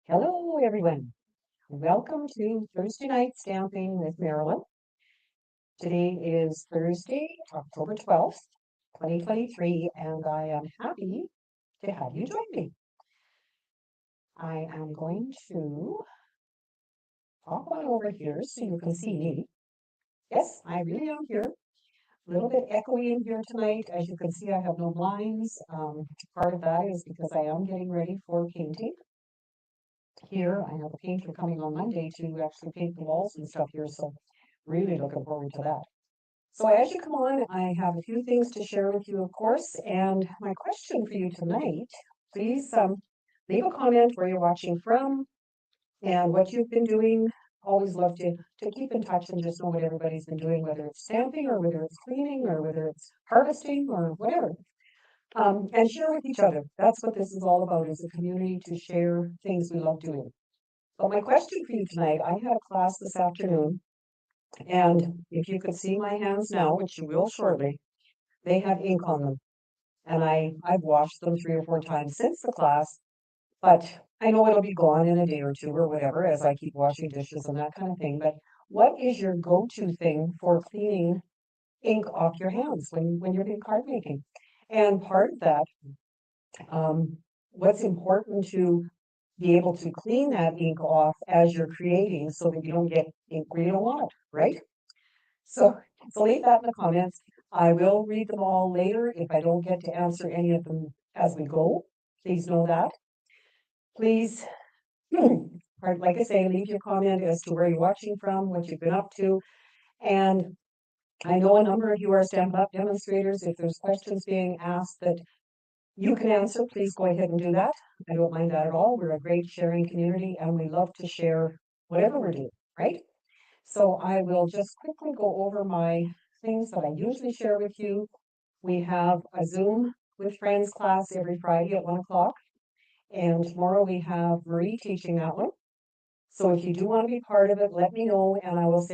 Hello, everyone. Welcome to Thursday Night Stamping with Marilyn. Today is Thursday, October 12th, 2023, and I am happy to have you join me. I am going to hop on over here so you can see me. Yes, I really am here. A little bit echoey in here tonight. As you can see, I have no blinds. Part of that is because I am getting ready for painting. Here, I have a painter coming on Monday to actually paint the walls and stuff here, so really looking forward to that. So as you come on, I have a few things to share with you, of course, and my question for you tonight, please leave a comment where you're watching from and what you've been doing. Always love to keep in touch and just know what everybody's been doing, whether it's stamping or whether it's cleaning or whether it's harvesting or whatever. And share with each other. That's what this is all about, is a community to share things we love doing. But my question for you tonight, I had a class this afternoon, and if you could see my hands now, which you will shortly, they have ink on them. And I've washed them 3 or 4 times since the class, but I know it'll be gone in a day or two or whatever as I keep washing dishes and that kind of thing. But what is your go-to thing for cleaning ink off your hands when you're doing card making? And part of that, what's important to be able to clean that ink off as you're creating so that you don't get ink where you don't want it, right? So, so leave that in the comments. I will read them all later if I don't get to answer any of them as we go. Please know that. Please, like I say, leave your comment as to where you're watching from, what you've been up to. And I know a number of you are Stampin' Up! Demonstrators. If there's questions being asked that you can answer, please go ahead and do that. I don't mind that at all. We're a great sharing community and we love to share whatever we're doing, right? So I will just quickly go over my things that I usually share with you. We have a Zoom with Friends class every Friday at 1 o'clock. And tomorrow we have Marie teaching that one. So if you do want to be part of it, let me know and I will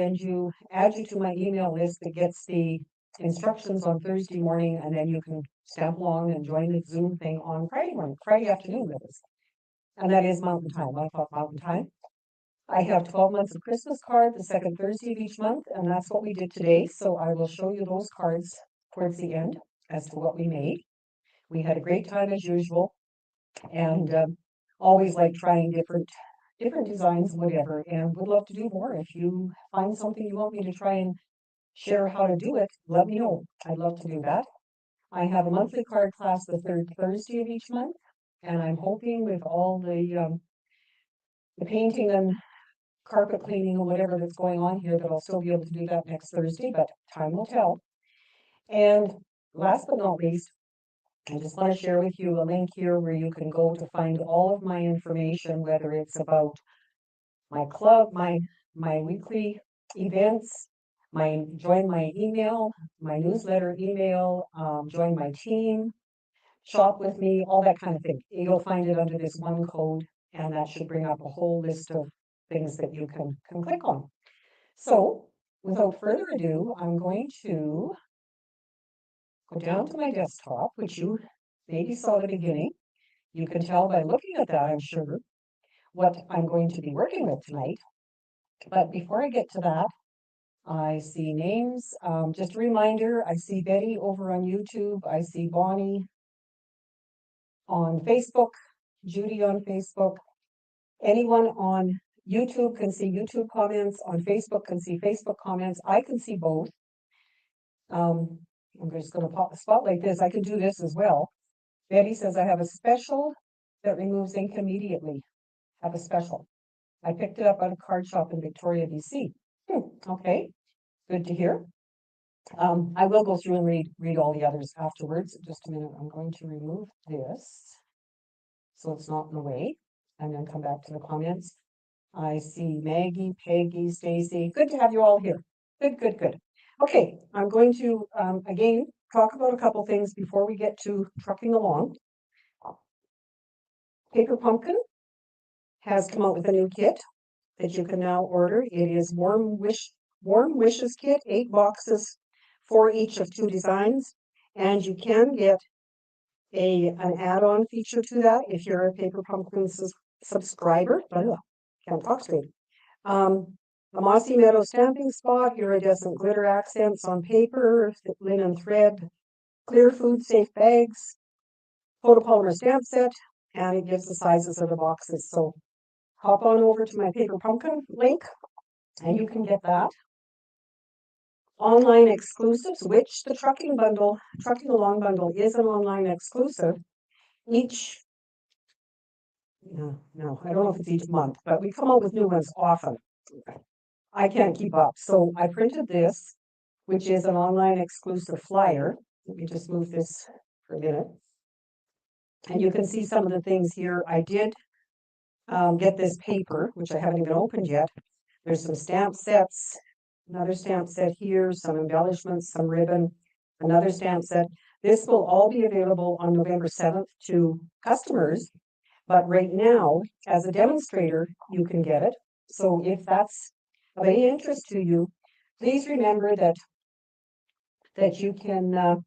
add you to my email list that gets the instructions on Thursday morning, and then you can stamp along and join the Zoom thing on Friday morning, Friday afternoon that is. And that is Mountain Time, 1 o'clock Mountain Time. I have 12 months of Christmas card the second Thursday of each month, and that's what we did today. So I will show you those cards towards the end as to what we made. We had a great time as usual, and always like trying different designs, whatever, and would love to do more. If you find something you want me to try and share how to do it, let me know. I'd love to do that. I have a monthly card class the third Thursday of each month, and I'm hoping with all the painting and carpet cleaning or whatever that's going on here that I'll still be able to do that next Thursday, but time will tell. And last but not least, I just want to share with you a link here where you can go to find all of my information, whether it's about my club, my weekly events, join my email, my newsletter email, join my team, shop with me, all that kind of thing. You'll find it under this one code, and that should bring up a whole list of things that you can click on. So, without further ado, I'm going to go down to my desktop, which you maybe saw at the beginning. You can tell by looking at that, I'm sure, what I'm going to be working with tonight. But before I get to that, I see names. Just a reminder, I see Betty over on YouTube. I see Bonnie on Facebook, Judy on Facebook. Anyone on YouTube can see YouTube comments, on Facebook can see Facebook comments. I can see both. I'm just going to pop the spotlight this. I can do this as well. Betty says, I have a special that removes ink immediately. Have a special. I picked it up at a card shop in Victoria, BC. Okay, good to hear. I will go through and read all the others afterwards. Just a minute, I'm going to remove this so it's not in the way, and then come back to the comments. I see Maggie, Peggy, Stacy. Good to have you all here. Good, good, good. Okay, I'm going to, again, talk about a couple things before we get to trucking along. Paper Pumpkin has come out with a new kit that you can now order. It is Warm Wishes kit, 8 boxes, 4 each of 2 designs, and you can get an add-on feature to that if you're a Paper Pumpkin subscriber. Can't talk straight. A mossy meadow stamping spot, iridescent glitter accents on paper, linen thread, clear food safe bags, photopolymer stamp set, and it gives the sizes of the boxes. So hop on over to my Paper Pumpkin link, and you can get that. Online exclusives, which the Trucking Along bundle is an online exclusive. Each, no, I don't know if it's each month, but we come out with new ones often. I can't keep up. So I printed this, which is an online exclusive flyer. Let me just move this for a minute. And you can see some of the things here. I did get this paper, which I haven't even opened yet. There's some stamp sets, another stamp set here, some embellishments, some ribbon, another stamp set. This will all be available on November 7th to customers, but right now, as a demonstrator, you can get it. So if that's of any interest to you, please remember that you can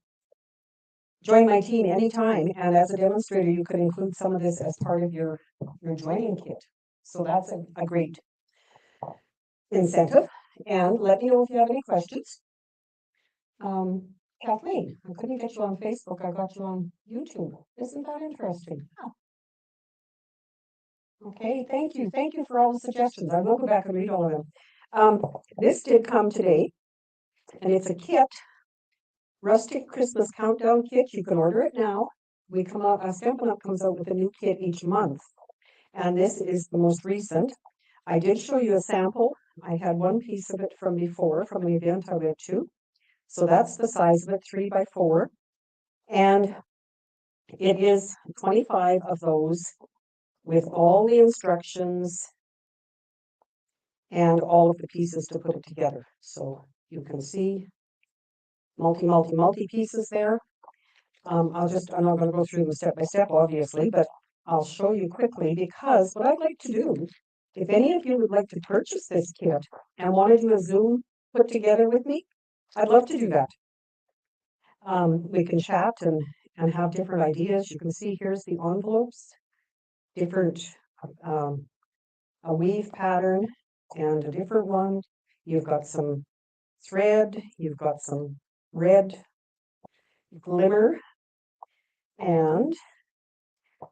join my team anytime, and as a demonstrator, you could include some of this as part of your joining kit. So that's a great incentive. And let me know if you have any questions. Kathleen, I couldn't get you on Facebook. I got you on YouTube. Isn't that interesting? Okay, thank you. Thank you for all the suggestions. I will go back and read all of them. This did come today, and it's a kit, Rustic Christmas Countdown Kit. You can order it now. We come out, Stampin' Up! Comes out with a new kit each month, and this is the most recent. I did show you a sample. I had one piece of it from before, from an event I went to. So that's the size of it, 3 by 4. And it is 25 of those with all the instructions and all of the pieces to put it together. So you can see multi pieces there. I'm not going to go through them step by step, obviously, but I'll show you quickly, because what I'd like to do, if any of you would like to purchase this kit and want to do a Zoom put together with me, I'd love to do that. We can chat and have different ideas. You can see here's the envelopes, different, a weave pattern and a different one. You've got some thread, you've got some red glimmer, and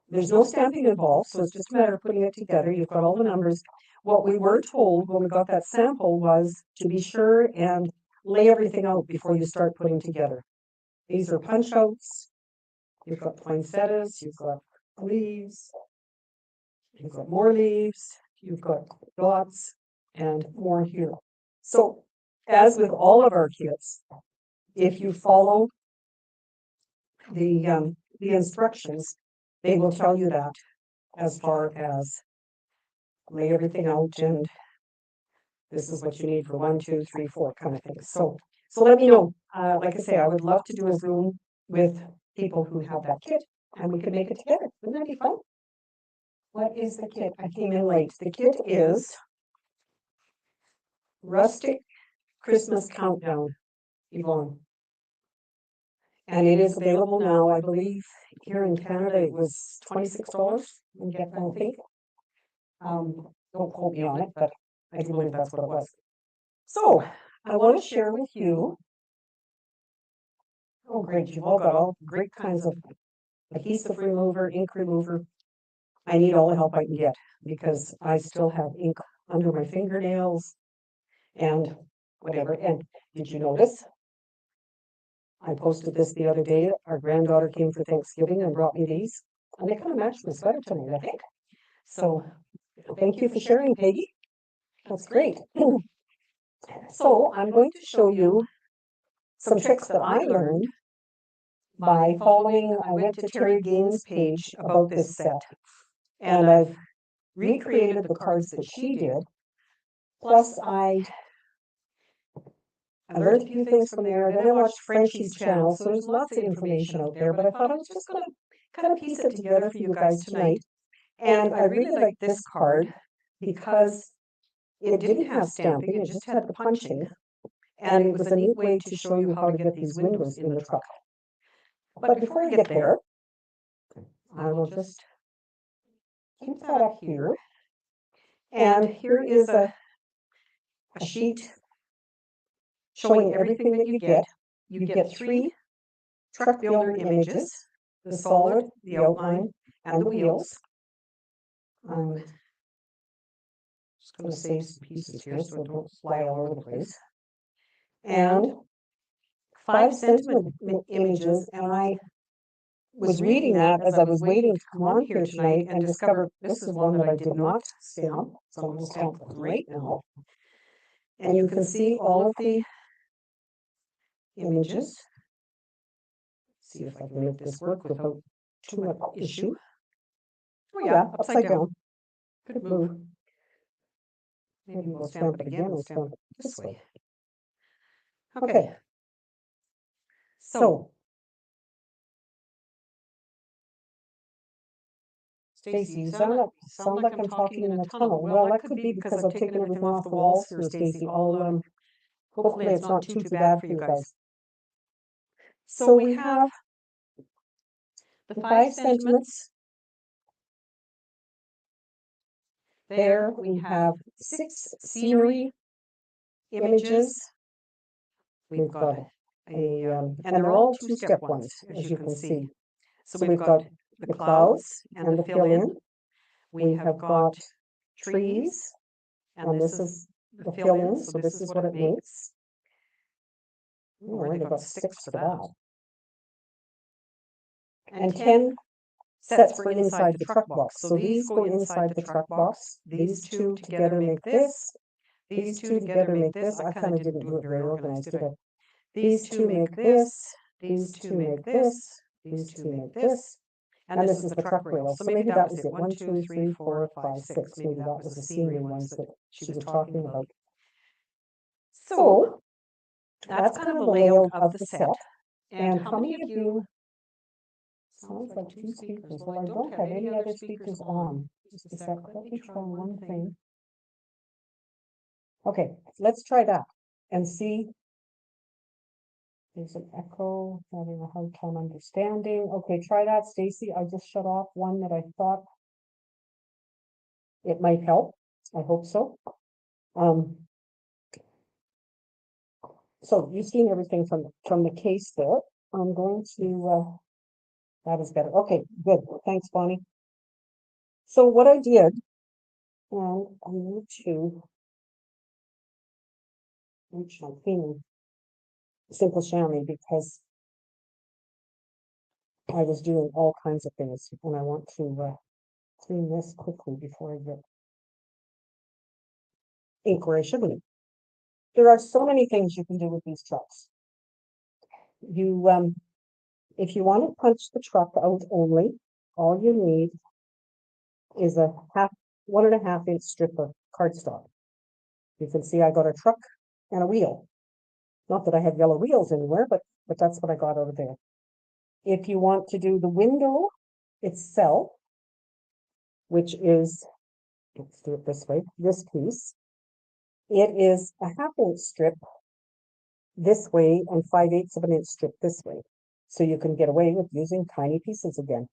there's no stamping involved, so it's just a matter of putting it together. You've got all the numbers. What we were told when we got that sample was to be sure and lay everything out before you start putting together. These are punch outs. You've got poinsettias, you've got leaves, you've got more leaves, you've got dots, and more here. So, as with all of our kits, if you follow the instructions, they will tell you that as far as lay everything out and this is what you need for 1, 2, 3, 4 kind of thing. So let me know. Like I say, I would love to do a Zoom with people who have that kit, and we could make it together. Wouldn't that be fun? What is the kit? I came in late. The kit is Rustic Christmas Countdown, Yvonne. And it is available now, I believe, here in Canada, it was $26 and get that, I think. Don't quote me on it, but I do believe that's what it was. So, I want to share with you, oh great, you've all got all great kinds of adhesive remover, ink remover. I need all the help I can get because I still have ink under my fingernails and whatever. And did you notice? I posted this the other day. Our granddaughter came for Thanksgiving and brought me these, and they kind of match my sweater tonight, I think. So thank you for sharing, Peggy. That's great. So I'm going to show you some tricks that I learned by following, I went to Terry Gaines' page about this set, and I've recreated the cards that she did, plus I learned a few things from there. Then I watched Frenchie's channel, so there's lots of information out there, but I thought I was just going to kind of piece it together for you guys tonight. And I really like this card because it didn't have stamping, it just had the punching, and it was a neat way to show you how to get these windows in the truck. But before I get there, I will just keep that up here. And here is a sheet showing everything that you get. You get 3 truck builder images, the solid, the outline, and the wheels. I'm just going to save some pieces here so it don't fly all over the place. And 5 sentiment images, and I was reading that as I was waiting to come on here tonight and discovered this is one that I did not stamp, so I'm going to stamp it right now. And you can see all of the images. See if I can make this work without too much issue. Oh yeah, upside down. Good move. Maybe we'll stamp it again and stamp it this way. Okay. So, Stacy, you sound like I'm talking in a tunnel. Well, that could be because I've taken everything off the walls here, Stacy. Hopefully it's not too bad for you guys. So we have the 5 sentiments. There we have 6 scenery images. We've got and they're all 2-step ones, as you can see. So we've got the clouds and the fill-in. We have got trees, and this is the fill-in, so this is what it makes. Oh, they've got 6 for that. And 10 sets for inside the truck box. So these go inside the truck box. These 2 together make this. These 2 together make this. I kind of didn't do it very organized, did I? These 2 make this. These 2 make this. These 2 make this. And this is the truck rail. So maybe that was it. 1, 2, 3, 4, 5, 6. Maybe that was the scenery ones that she was talking about. So that's kind of the layout of the set. And how many of you... Sounds like 2 speakers. Well, I don't have any other speakers on. Just a sec. Let me try one thing. Okay, let's try that and see. There's an echo, having a hard time understanding. Okay, try that, Stacy. I just shut off one that I thought it might help. I hope so. So you've seen everything from the case there. I'm going to that is better. Okay, good. Thanks, Bonnie. So what I did, and I need to reach my cleaning simple chamois because I was doing all kinds of things, and I want to clean this quickly before I get ink where I shouldn't. There are so many things you can do with these trucks. You, if you want to punch the truck out only, all you need is a 1.5 inch strip of cardstock. You can see I got a truck and a wheel. Not that I have yellow wheels anywhere, but that's what I got over there. If you want to do the window itself, which is, let's do it this way, this piece, it is a 1/2 inch strip this way and 5/8 of an inch strip this way. So you can get away with using tiny pieces again.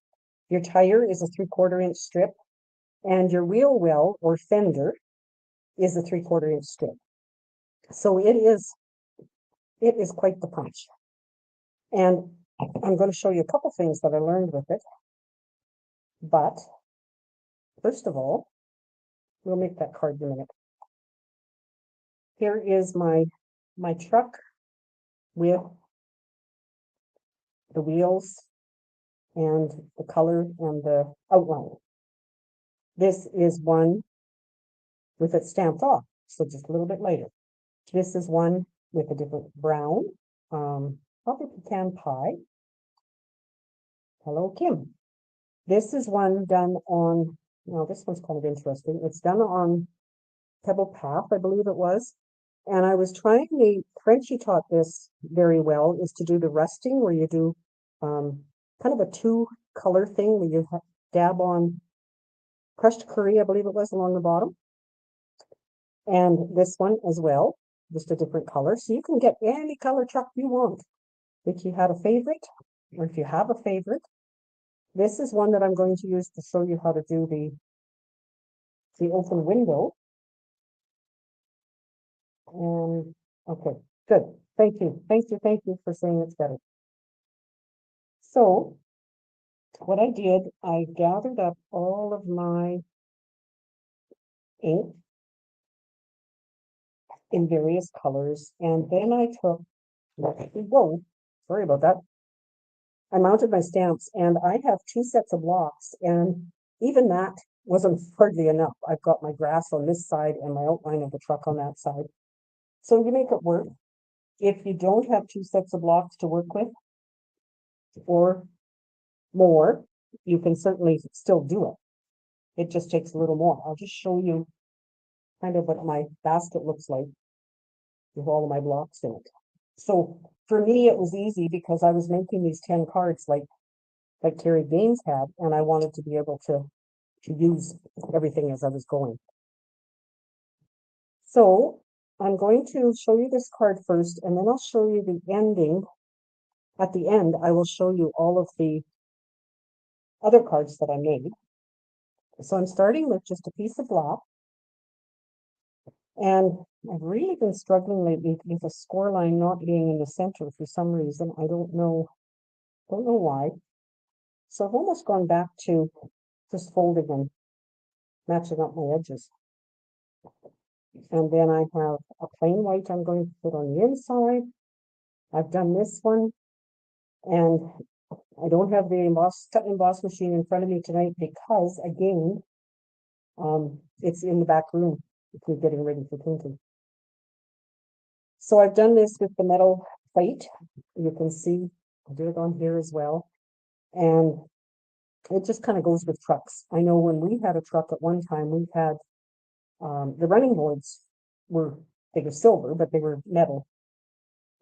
Your tire is a 3/4 inch strip, and your wheel well or fender is a 3/4 inch strip. So it is quite the punch. And I'm going to show you a couple things that I learned with it. But first of all, we'll make that card in a minute. Here is my truck with the wheels and the color and the outline. This is one with it stamped off, so just a little bit later. This is one with a different brown, probably pecan pie. Hello, Kim. This is one done on, now this one's kind of interesting. It's done on Pebble Path, I believe it was. And I was trying, Frenchie taught this very well, is to do the rusting where you do kind of a 2-color thing where you dab on crushed curry, I believe it was, along the bottom. And this one as well, just a different color. So you can get any color truck you want. If you had a favorite, or if you have a favorite, this is one that I'm going to use to show you how to do the open window. And okay, good. Thank you. Thank you. Thank you for saying it's better. So what I did, I gathered up all of my ink in various colors, and then I took, whoa, sorry about that. I mounted my stamps, and I have 2 sets of blocks, and even that wasn't hardly enough. I've got my grass on this side and my outline of the truck on that side. So you make it work. If you don't have 2 sets of blocks to work with, or more, you can certainly still do it. It just takes a little more. I'll just show you kind of what my basket looks like with all of my blocks in it. So for me, it was easy because I was making these 10 cards like Terry Gaines had, and I wanted to be able to use everything as I was going. So I'm going to show you this card first, and then I'll show you the ending. At the end, I will show you all of the other cards that I made. So I'm starting with just a piece of block. And I've really been struggling lately with a score line not being in the center for some reason. I don't know why. So I've almost gone back to just folding and matching up my edges. And then I have a plain white I'm going to put on the inside. I've done this one, and I don't have the cut and emboss machine in front of me tonight because, again, it's in the back room if we're getting ready for painting. So I've done this with the metal plate. You can see I did it on here as well. And it just kind of goes with trucks. I know when we had a truck at one time, we had the running boards they were silver, but they were metal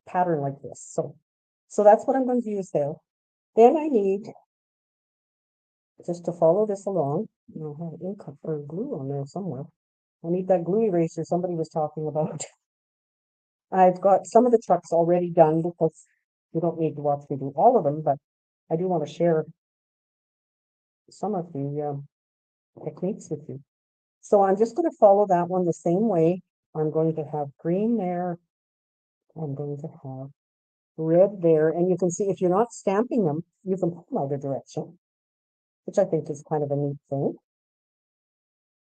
pattern like this. So that's what I'm going to use there. Then I need, just to follow this along, I have ink or glue on there somewhere. I need that glue eraser somebody was talking about. I've got some of the trucks already done because you don't need to watch me do all of them, but I do want to share some of the techniques with you. So I'm just going to follow that one the same way. I'm going to have green there. I'm going to have red there. And you can see if you're not stamping them, you can pull them either direction, which I think is kind of a neat thing.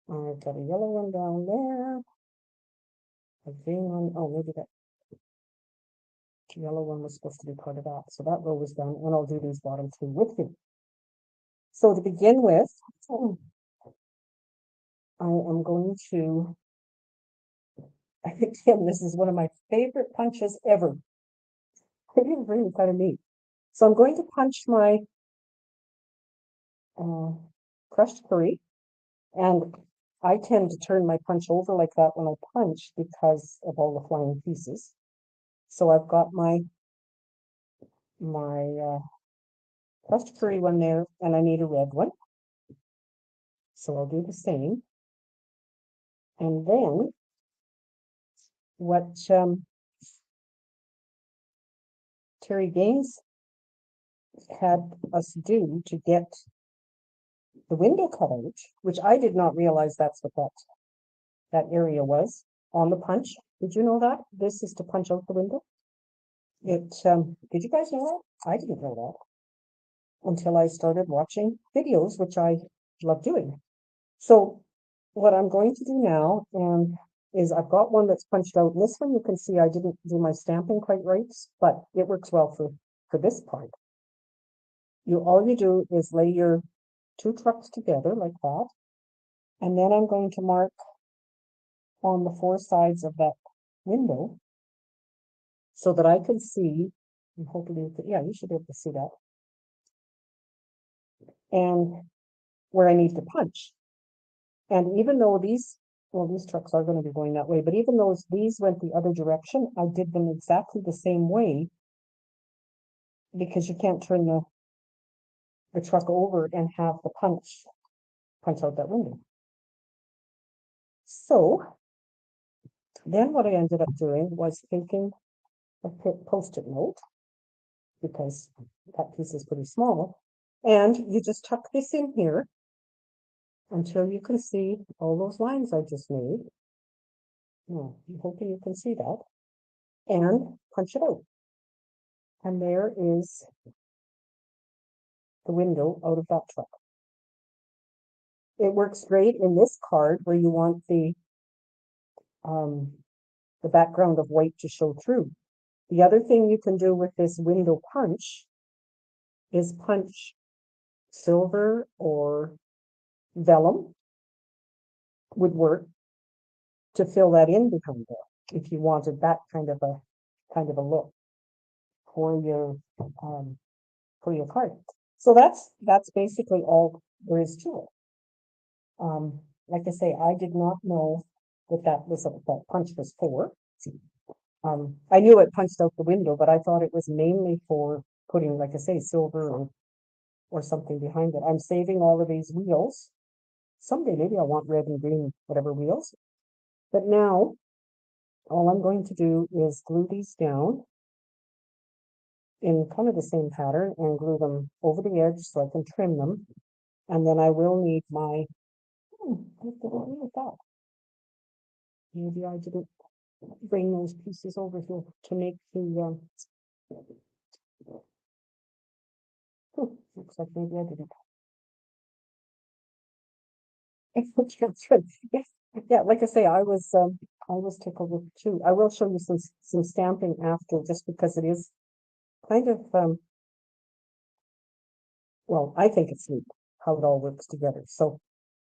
I've got a yellow one down there. A green one. Oh, maybe that yellow one was supposed to be part of that. So that row was done, and I'll do these bottom 2 with you. So to begin with, I am going to, I think, Tim, this is one of my favorite punches ever. It is really kind of neat. So I'm going to punch my crushed curry, and I tend to turn my punch over like that when I punch because of all the flying pieces. So I've got my crushed curry one there, and I need a red one. So I'll do the same. And then what Terry Gaines had us do to get the window cut out, which I did not realize that's what that area was on the punch. Did you know that? This is to punch out the window. Did you guys know that? I didn't know that until I started watching videos, which I love doing. So what I'm going to do now is I've got one that's punched out. And this one you can see I didn't do my stamping quite right, but it works well for this part. All you do is lay your 2 trucks together like that. And then I'm going to mark on the 4 sides of that window so that I can see, and hopefully, yeah, you should be able to see that. And where I need to punch. And even though these trucks are going to be going that way, but even though these went the other direction, I did them exactly the same way because you can't turn the truck over and have the punch out that window. So then what I ended up doing was taking a Post-it note, because that piece is pretty small, and you just tuck this in here, until you can see all those lines I just made. No, I'm hoping you can see that. And punch it out. And there is the window out of that truck. It works great in this card where you want the background of white to show through. The other thing you can do with this window punch is punch silver or vellum would work to fill that in behind there if you wanted that kind of a look for your card. So that's basically all there is to it. Like I say, I did not know that punch was for. I knew it punched out the window, but I thought it was mainly for putting, like I say, silver or something behind it. I'm saving all of these wheels. Someday maybe I'll want red and green, whatever wheels. But now all I'm going to do is glue these down in kind of the same pattern and glue them over the edge so I can trim them. And then I will need my, what did I do with that? Maybe I didn't bring those pieces over here to make the, looks like maybe I didn't. Yeah, like I say, I was tickled with too. I will show you some stamping after, just because it is kind of well, I think it's neat how it all works together. So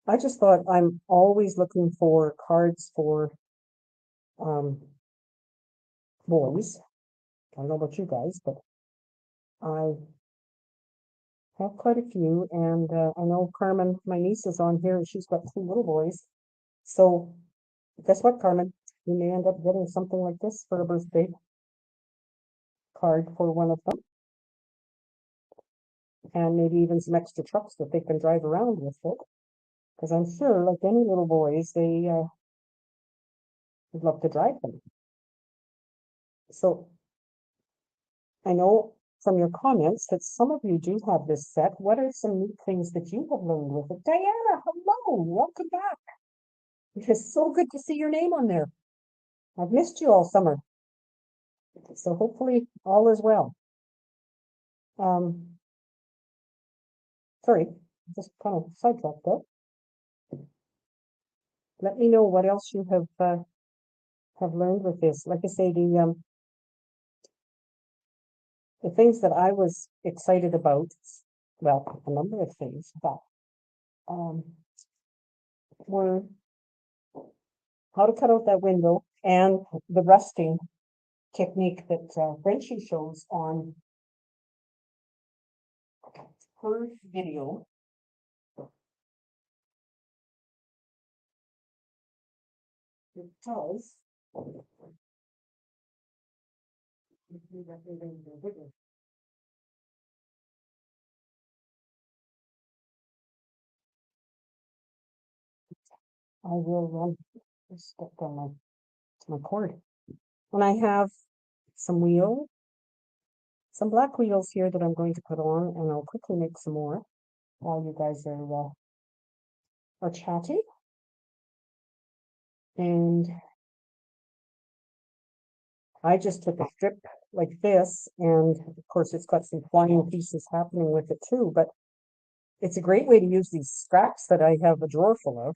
I just thought I'm always looking for cards for boys. I don't know about you guys, but I have quite a few, and I know Carmen, my niece, is on here, and she's got two little boys. So guess what, Carmen? You may end up getting something like this for a birthday card for one of them, and maybe even some extra trucks that they can drive around with it. Because I'm sure, like any little boys, they would love to drive them. So I know from your comments that some of you do have this set. What are some neat things that you have learned with it? Diana, hello, welcome back. It is so good to see your name on there. I've missed you all summer. So hopefully all is well. Sorry, just kind of sidetracked there. Let me know what else you have learned with this. Like I say, the things that I was excited about, well, a number of things, but were how to cut out that window and the rusting technique that Frenchie shows on her video. Because I will step on my cord. And I have some black wheels here that I'm going to put on, and I'll quickly make some more while you guys are chatting. And I just took a strip like this, and of course it's got some flying pieces happening with it too, but it's a great way to use these scraps that I have a drawer full of.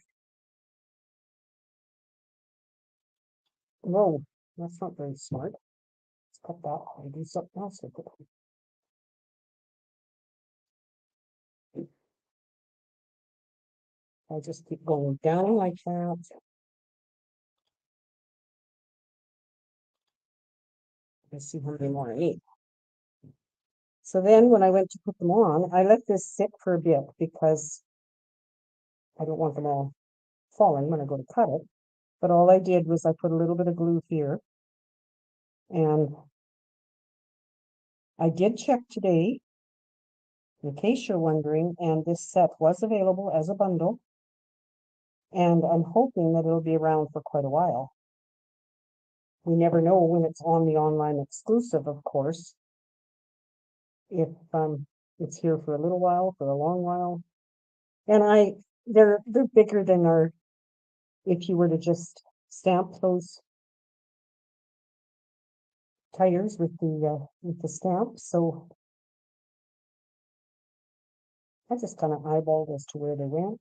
Whoa, that's not very smart. Let's cut that and do something else with it. I just keep going down like that. Let's see how many more I need. So then when I went to put them on, I let this sit for a bit because I don't want them all falling when I go to cut it. But all I did was I put a little bit of glue here, and I did check today, in case you're wondering, and this set was available as a bundle, and I'm hoping that it'll be around for quite a while. We never know when it's on the online exclusive, of course, if it's here for a little while, for a long while. And they're bigger than if you were to just stamp those tires with the stamp. So I just kind of eyeballed as to where they went.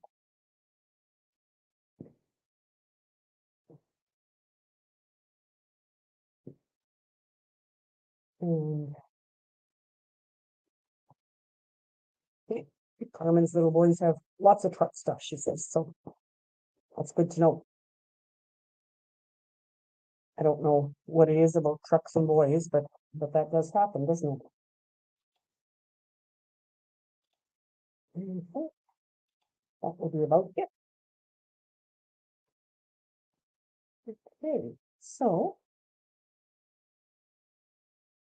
And Carmen's little boys have lots of truck stuff, she says. So that's good to know. I don't know what it is about trucks and boys, but that does happen, doesn't it? Okay, that will be about it. Okay, so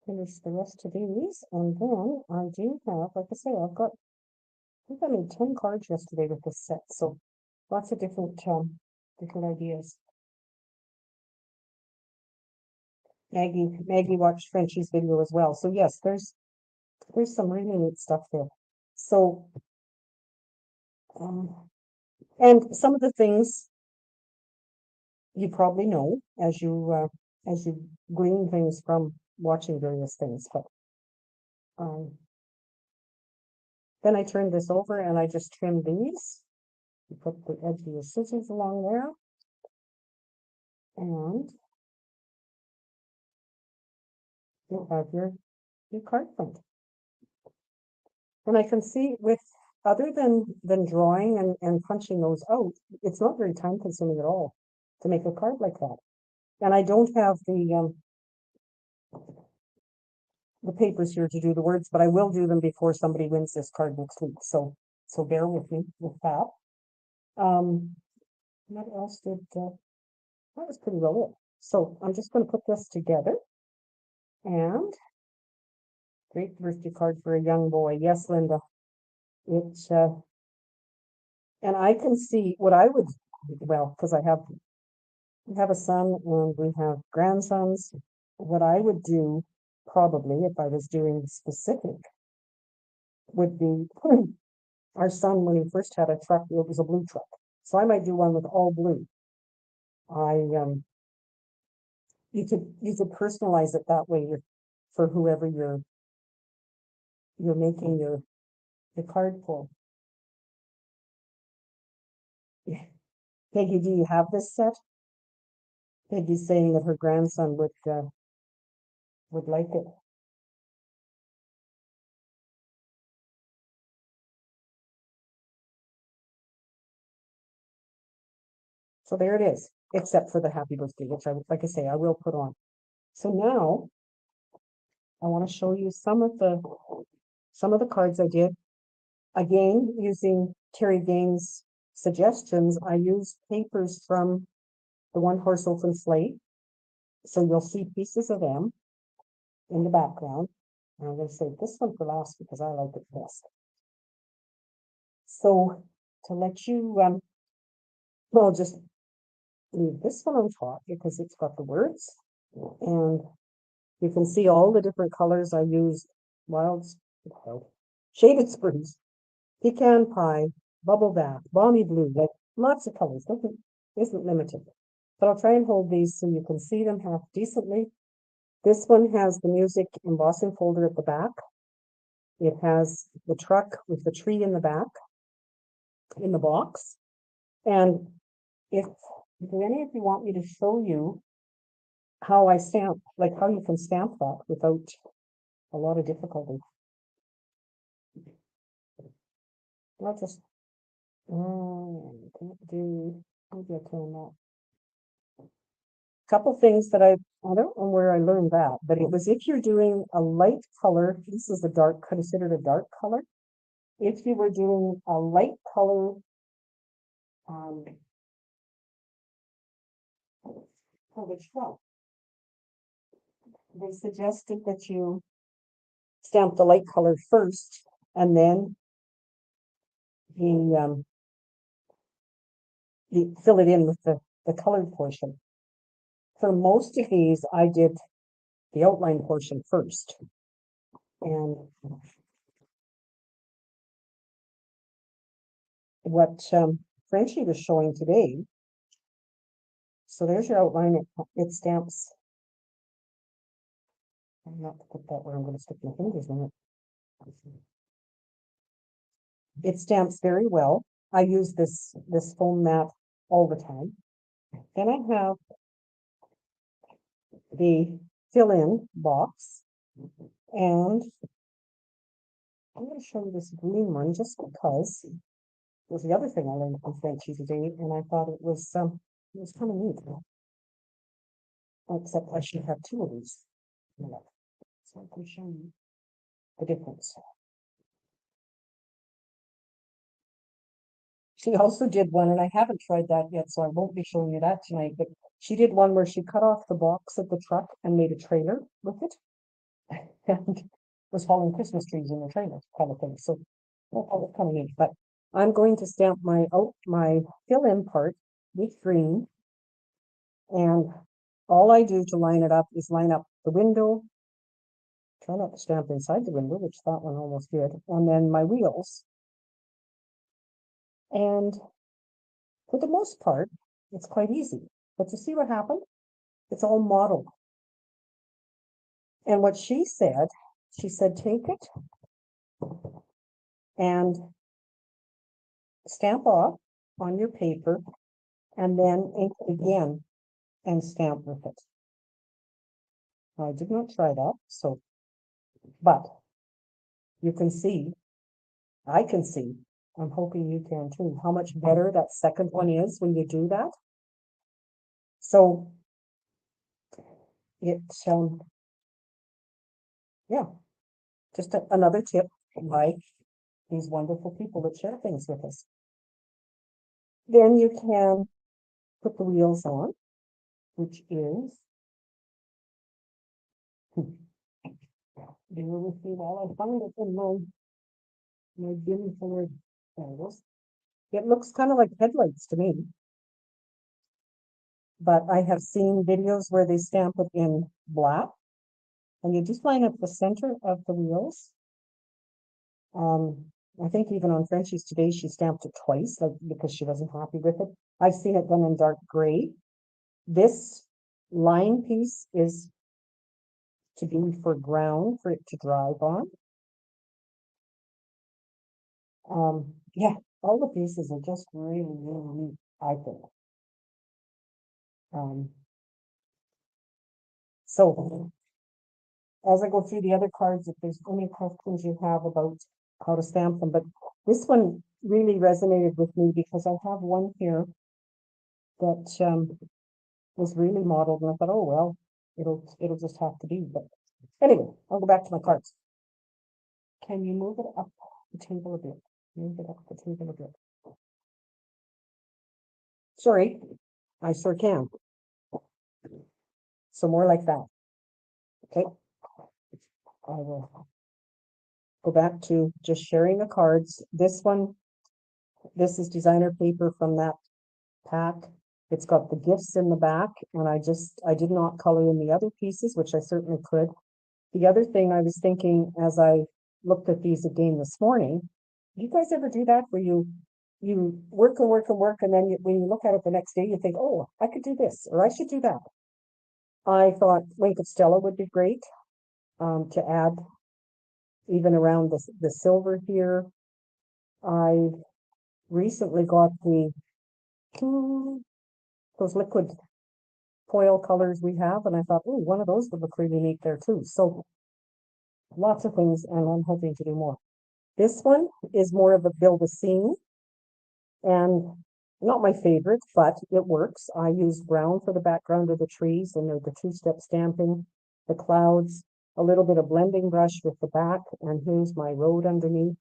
finish the rest of these, and then I do have, like I say, I think I made 10 cards yesterday with this set, so lots of different ideas. Maggie watched Frenchie's video as well. So yes, there's some really neat stuff there. So and some of the things you probably know as you glean things from watching various things, but um then I turned this over and I just trimmed these. You put the edge of your scissors along there, and you have your card front. And I can see with other than drawing and punching those out, it's not very time consuming at all to make a card like that. And I don't have the papers here to do the words, but I will do them before somebody wins this card next week. So bear with me with that. What else that was pretty well it. So I'm just going to put this together. And great birthday card for a young boy. Yes, Linda. It's and I can see what I would, well, because we have a son and we have grandsons. What I would do probably if I was doing specific would be our son, when he first had a truck, it was a blue truck. So I might do one with all blue. You could personalize it that way for whoever you're making your card for. Peggy, do you have this set? Peggy's saying that her grandson would like it. So there it is, except for the happy birthday, which like I say, I will put on. So now I want to show you some of the cards I did. Again, using Terry Gaines' suggestions, I used papers from the One Horse Open Slate. So you'll see pieces of them in the background. And I'm going to save this one for last because I like it best. So to let you, well, just leave this one on top because it's got the words. And you can see all the different colors I used. Wild, shaded spruce, pecan pie, bubble bath, balmy blue, like lots of colors. Isn't limited. But I'll try and hold these so you can see them half decently. This one has the music embossing folder at the back. It has the truck with the tree in the back, in the box. And if any of you want me to show you how I stamp, like how you can stamp that without a lot of difficulty. I'll just can't do, maybe I can not. Couple things that I don't know where I learned that, but it was if you're doing a light color, this is considered a dark color. If you were doing a light color for the truck, they suggested that you stamp the light color first and then you fill it in with the colored portion. For most of these, I did the outline portion first. And what Frenchie was showing today. So there's your outline. It stamps. I'm not to put that where I'm going to stick my fingers in it. It stamps very well. I use this foam mat all the time. Then I have the fill-in box, and I'm going to show you this green one just because it was the other thing I learned from Frenchie today, and I thought it was kind of neat. Except I should have two of these. So I can show you the difference. She also did one, and I haven't tried that yet, so I won't be showing you that tonight, but she did one where she cut off the box of the truck and made a trailer with it. And was hauling Christmas trees in the trailer kind of thing. So that was kind of neat. But I'm going to stamp my fill-in part with green. And all I do to line it up is line up the window. Try not to stamp inside the window, which that one almost did. And then my wheels. And for the most part, it's quite easy. But you see what happened? It's all modeled. And what she said, take it and stamp off on your paper and then ink it again and stamp with it. I did not try that, so, but you can see, I can see, I'm hoping you can too, how much better that second one is when you do that. So it's, yeah, just another tip by these wonderful people that share things with us. Then you can put the wheels on, which is, bear with me while I find it in my bin full of candles. It looks kind of like headlights to me. But I have seen videos where they stamp it in black, and you just line up the center of the wheels. I think even on Frenchie's today, she stamped it twice, like because she wasn't happy with it. I've seen it done in dark gray. This line piece is to be for ground for it to drive on. Yeah, all the pieces are just really, really neat, I think. So as I go through the other cards, if there's any questions you have about how to stamp them, but this one really resonated with me because I have one here that was really modeled, and I thought, oh well, it'll just have to be. But anyway, I'll go back to my cards. Can you move it up the table a bit? Move it up the table a bit. Sorry, I sure can. So more like that. Okay. I will go back to just sharing the cards. This one, this is designer paper from that pack. It's got the gifts in the back, and I did not color in the other pieces, which I certainly could. The other thing I was thinking as I looked at these again this morning, do you guys ever do that where you work and work and work, and then when you look at it the next day, you think, oh, I could do this, or I should do that. I thought Wink of Stella would be great to add even around the silver here. I recently got those liquid foil colors we have, and I thought, oh, one of those would look really neat there too. So lots of things, and I'm hoping to do more. This one is more of a build a scene, and not my favorite, but it works. I use brown for the background of the trees, and the two-step stamping, the clouds, a little bit of blending brush with the back, and here's my road underneath.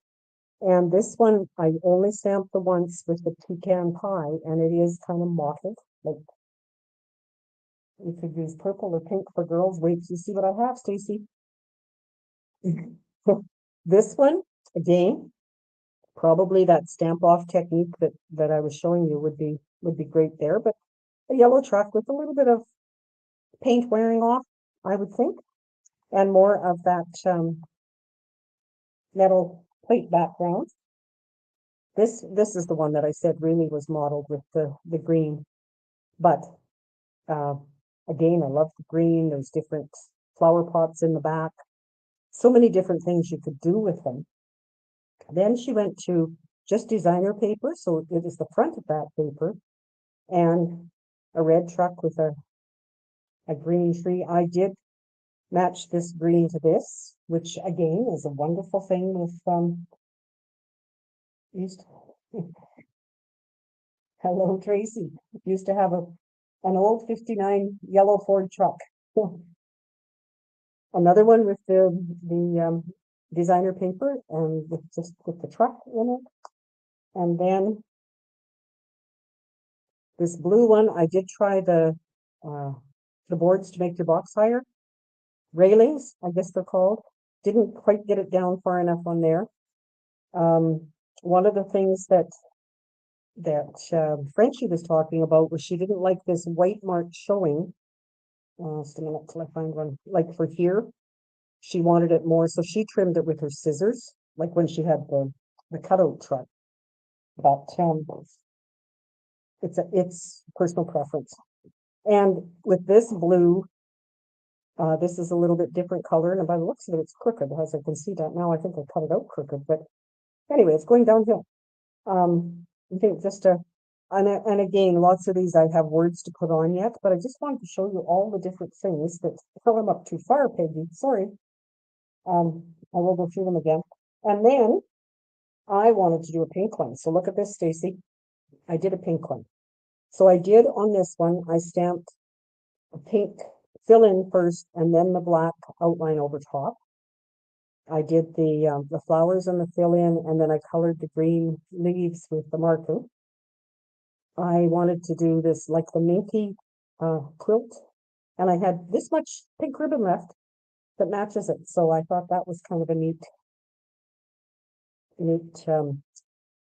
And this one, I only stamped the once with the pecan pie, and it is kind of mottled. Like, you could use purple or pink for girls. Wait till you see what I have, Stacy. This one, again, probably that stamp off technique that I was showing you would be great there, but a yellow truck with a little bit of paint wearing off, I would think, and more of that metal plate background. This is the one that I said really was modeled with the green. But uh, again, I love the green. There's different flower pots in the back. So many different things you could do with them. Then she went to just designer paper, so it is the front of that paper, and a red truck with a green tree. I did match this green to this, which again is a wonderful thing with used hello Tracy. Used to have an old 59 yellow Ford truck. Another one with the designer paper and with just with the truck in it. And then this blue one, I did try uh, the boards to make your box higher. Railings, I guess they're called. Didn't quite get it down far enough on there. One of the things that Frenchie was talking about was she didn't like this white mark showing. Just a minute till I find one. Like for here, she wanted it more, so she trimmed it with her scissors, like when she had the cutout truck. But it's personal preference. And with this blue, this is a little bit different color, and by the looks of it, it's crooked, as I can see that now. I think I cut it out crooked, but anyway, it's going downhill. I think just and again, lots of these I have words to put on yet, but I just wanted to show you all the different things that, oh, I'm up too far, Peggy, sorry. I will go through them again. And then I wanted to do a pink one. So look at this, Stacy. I did a pink one. So I did on this one, I stamped a pink fill in first and then the black outline over top. I did the flowers and the fill in, and then I colored the green leaves with the marker. I wanted to do this like the minky quilt, and I had this much pink ribbon left that matches it. So I thought that was kind of a neat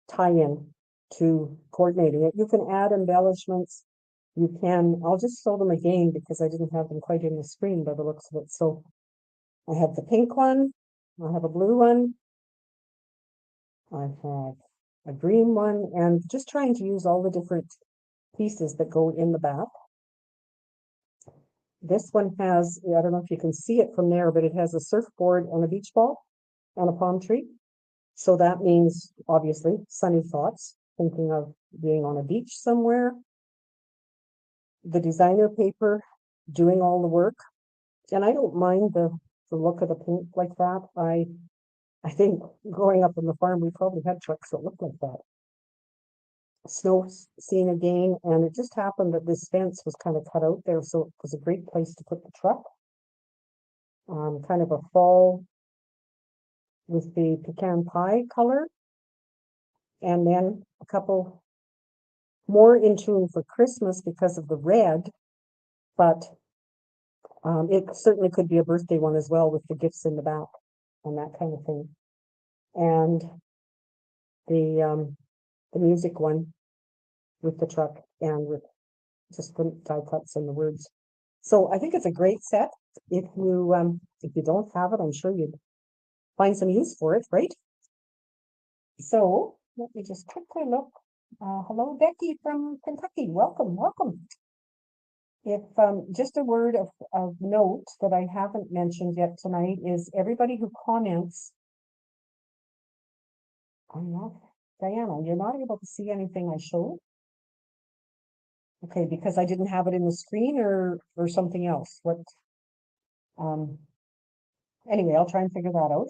tie-in to coordinating it. You can add embellishments. You can, I'll just show them again because I didn't have them quite in the screen by the looks of it. So I have the pink one, I have a blue one, I have a green one, and just trying to use all the different pieces that go in the back. This one has, I don't know if you can see it from there, but it has a surfboard and a beach ball and a palm tree. So that means obviously sunny thoughts, thinking of being on a beach somewhere. The designer paper, doing all the work. And I don't mind the look of the paint like that. I think growing up on the farm, we probably had trucks that looked like that. Snow scene again, and it just happened that this fence was kind of cut out there, so it was a great place to put the truck. Kind of a fall with the pecan pie color, and then a couple more in tune for Christmas because of the red, but it certainly could be a birthday one as well with the gifts in the back and that kind of thing. And the music one with the truck and with just the die cuts and the words. So I think it's a great set. If you don't have it, I'm sure you'd find some use for it, right? So let me just quickly look. Hello, Becky from Kentucky. Welcome, welcome. If just a word of note that I haven't mentioned yet tonight is everybody who comments. I'm not, Diana, you're not able to see anything I showed? Okay, because I didn't have it in the screen or something else. What? Anyway, I'll try and figure that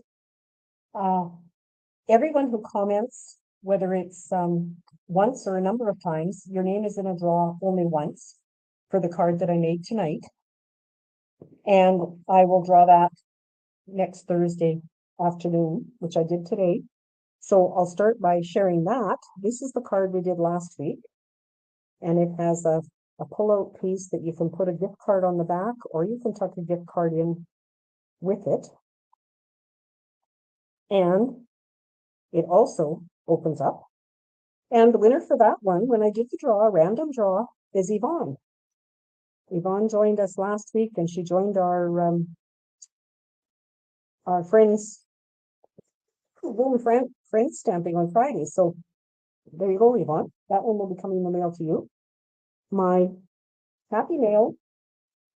out. Everyone who comments, whether it's once or a number of times, your name is in a draw only once for the card that I made tonight. And I will draw that next Thursday afternoon, which I did today. So I'll start by sharing that. This is the card we did last week. And it has a pull-out piece that you can put a gift card on the back, or you can tuck a gift card in with it. And it also opens up. And the winner for that one, when I did the draw, random draw, is Yvonne. Yvonne joined us last week, and she joined our friends, friends stamping on Friday. So there you go, Yvonne. That one will be coming in the mail to you. My happy mail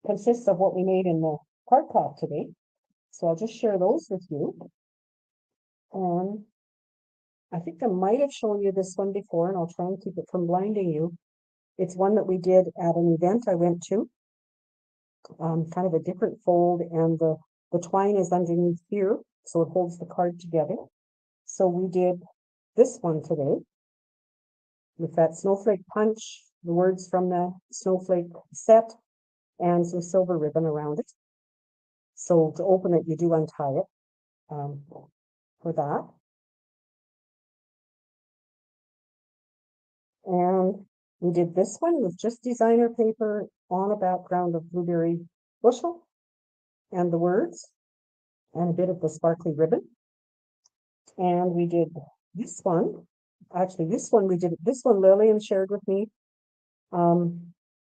consists of what we made in the card pop today. So I'll just share those with you. And I think I might have shown you this one before, and I'll try and keep it from blinding you. It's one that we did at an event I went to. Kind of a different fold, and the twine is underneath here, so it holds the card together. So we did this one today with that snowflake punch, the words from the snowflake set, and some silver ribbon around it. So to open it, you do untie it for that. And we did this one with just designer paper on a background of blueberry bushel and the words and a bit of the sparkly ribbon. And we did this one. Actually, this one Lillian shared with me.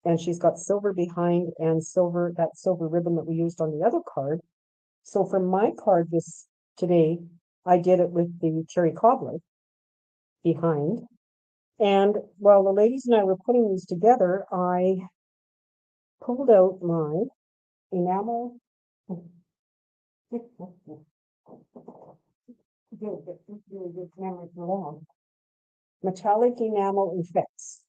And she's got silver behind and that silver ribbon that we used on the other card. So for my card today, I did it with the cherry cobbler behind. And while the ladies and I were putting these together, I pulled out my enamel. Metallic enamel effects.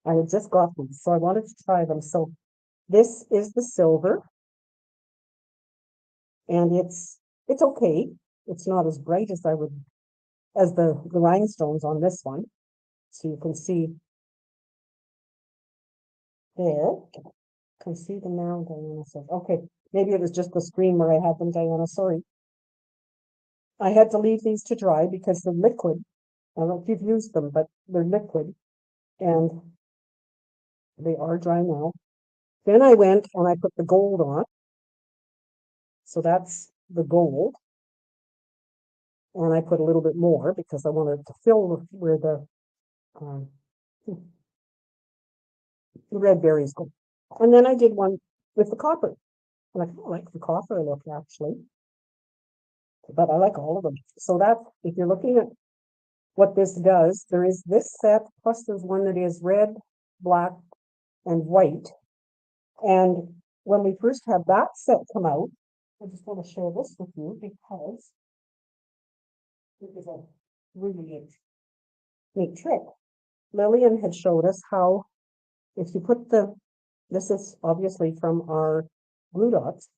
I had just got them, so I wanted to try them. So this is the silver, and it's okay. It's not as bright as as the rhinestones on this one. So you can see there. Can see them now, Diana says. Okay, maybe it was just the screen where I had them, Diana. Sorry. I had to leave these to dry because they're liquid. I don't know if you've used them, but they're liquid and they are dry now. Then I went and I put the gold on. So that's the gold. And I put a little bit more because I wanted to fill where the red berries go. And then I did one with the copper. And I kind of like the copper look actually. But I like all of them. So that's, if you're looking at what this does, there is this set, plus there's one that is red, black, and white. And when we first had that set come out, I just want to share this with you because it is a really neat trick. Lillian had showed us how if you put this is obviously from our glue dots,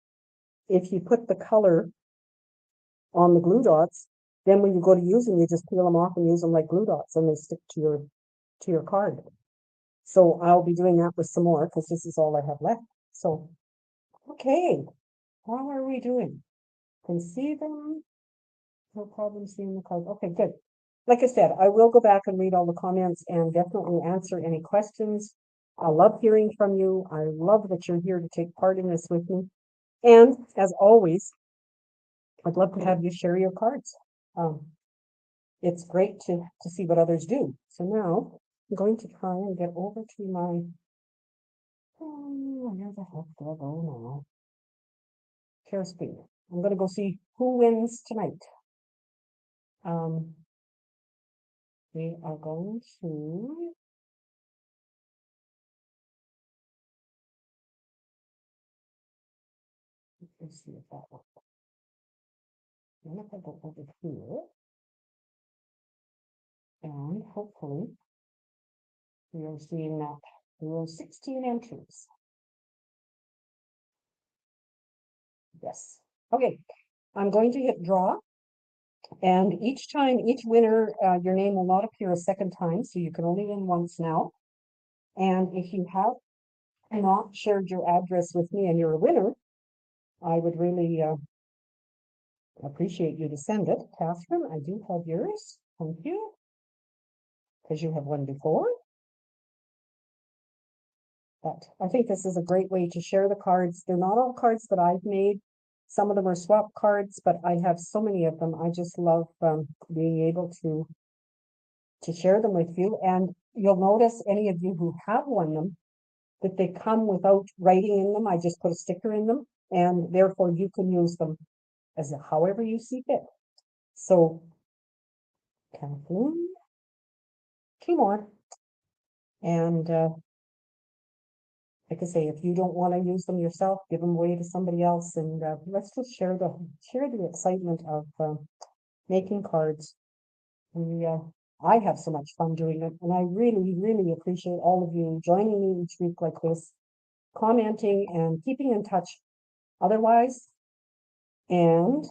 if you put the color on the glue dots, then when you go to use them, you just peel them off and use them like glue dots and they stick to your card. So I'll be doing that with some more because this is all I have left. So, okay, how are we doing? Can see them? No problem seeing the card. Okay, good. Like I said, I will go back and read all the comments and definitely answer any questions. I love hearing from you. I love that you're here to take part in this with me. And as always, I'd love to have you share your cards. It's great to see what others do. So now I'm going to try and get over to my, where the heck do I go now? Share screen. I'm going to go see who wins tonight. We are going to let's see if that works. Then if I go over here, and hopefully we are seeing that there are 16 entries. Yes. Okay. I'm going to hit draw. And each time, each winner, your name will not appear a second time, so you can only win once now. And if you have not shared your address with me and you're a winner, I would really appreciate you to send it. Catherine, I do have yours. Thank you. Because you have won before. But I think this is a great way to share the cards. They're not all cards that I've made. Some of them are swap cards, but I have so many of them. I just love being able to share them with you. And you'll notice any of you who have won them, that they come without writing in them. I just put a sticker in them, and therefore you can use them as however you see fit. So, Kathleen, 2 more. And like I say, if you don't want to use them yourself, give them away to somebody else, and let's just share the excitement of making cards. We I have so much fun doing it, and I really, really appreciate all of you joining me each week like this, commenting and keeping in touch otherwise. And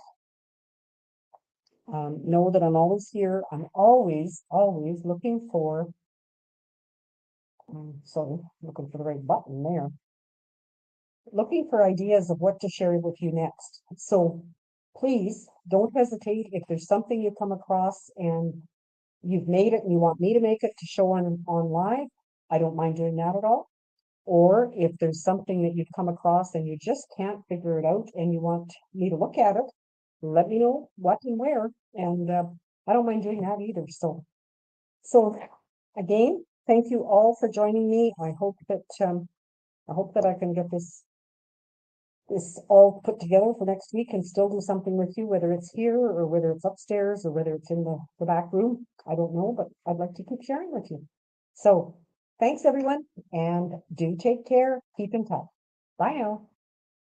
know that I'm always here. I'm always, always looking for, sorry, looking for the right button there, looking for ideas of what to share with you next. So please don't hesitate if there's something you come across and you've made it and you want me to make it to show on live. I don't mind doing that at all. Or if there's something that you've come across and you just can't figure it out and you want me to look at it, let me know what and where. And I don't mind doing that either. So again, thank you all for joining me. I hope that I can get this all put together for next week and still do something with you, whether it's here or whether it's upstairs or whether it's in the back room. I don't know, but I'd like to keep sharing with you. So thanks everyone, and do take care. Keep in touch. Bye now.